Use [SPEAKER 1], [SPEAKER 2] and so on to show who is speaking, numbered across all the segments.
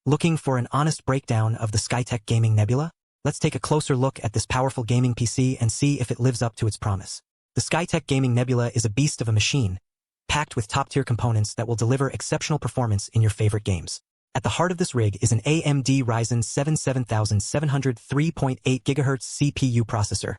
[SPEAKER 1] Looking for an honest breakdown of the Skytech Gaming Nebula? Let's take a closer look at this powerful gaming PC and see if it lives up to its promise. The Skytech Gaming Nebula is a beast of a machine, packed with top-tier components that will deliver exceptional performance in your favorite games. At the heart of this rig is an AMD Ryzen 7 7700 3.8 GHz CPU processor,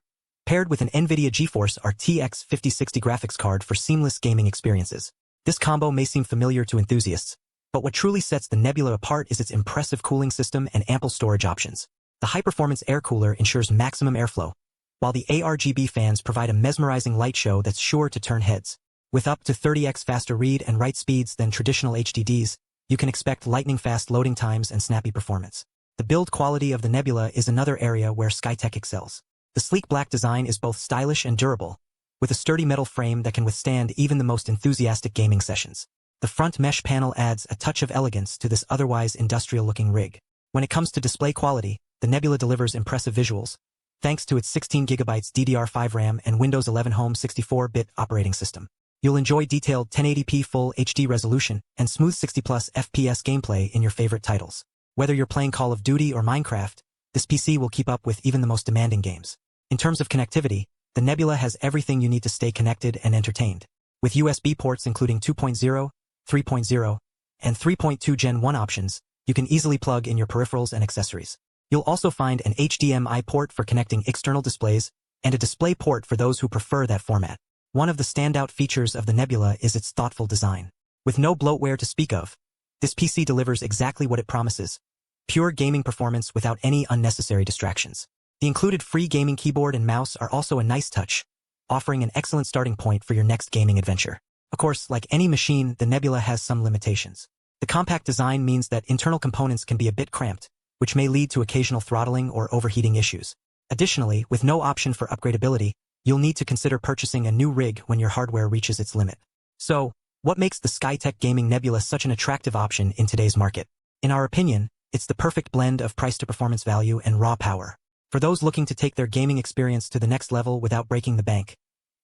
[SPEAKER 1] paired with an NVIDIA GeForce RTX 5060 graphics card for seamless gaming experiences. This combo may seem familiar to enthusiasts, but what truly sets the Nebula apart is its impressive cooling system and ample storage options. The high-performance air cooler ensures maximum airflow, while the ARGB fans provide a mesmerizing light show that's sure to turn heads. With up to 30x faster read and write speeds than traditional HDDs, you can expect lightning-fast loading times and snappy performance. The build quality of the Nebula is another area where Skytech excels. The sleek black design is both stylish and durable, with a sturdy metal frame that can withstand even the most enthusiastic gaming sessions. The front mesh panel adds a touch of elegance to this otherwise industrial-looking rig. When it comes to display quality, the Nebula delivers impressive visuals, thanks to its 16GB DDR5 RAM and Windows 11 Home 64-bit operating system. You'll enjoy detailed 1080p Full HD resolution and smooth 60+ FPS gameplay in your favorite titles. Whether you're playing Call of Duty or Minecraft, this PC will keep up with even the most demanding games. In terms of connectivity, the Nebula has everything you need to stay connected and entertained. With USB ports including 2.0, 3.0, and 3.2 Gen 1 options, you can easily plug in your peripherals and accessories. You'll also find an HDMI port for connecting external displays and a display port for those who prefer that format. One of the standout features of the Nebula is its thoughtful design. With no bloatware to speak of, this PC delivers exactly what it promises: pure gaming performance without any unnecessary distractions. The included free gaming keyboard and mouse are also a nice touch, offering an excellent starting point for your next gaming adventure. Of course, like any machine, the Nebula has some limitations. The compact design means that internal components can be a bit cramped, which may lead to occasional throttling or overheating issues. Additionally, with no option for upgradability, you'll need to consider purchasing a new rig when your hardware reaches its limit. So, what makes the Skytech Gaming Nebula such an attractive option in today's market? In our opinion, it's the perfect blend of price-to-performance value and raw power. For those looking to take their gaming experience to the next level without breaking the bank,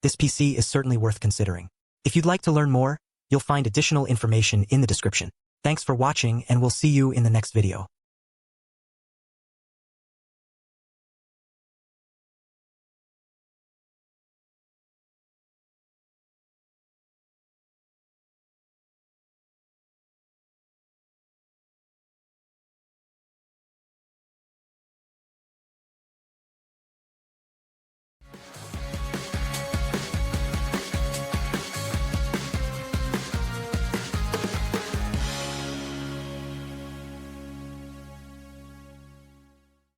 [SPEAKER 1] this PC is certainly worth considering. If you'd like to learn more, you'll find additional information in the description. Thanks for watching, and we'll see you in the next video.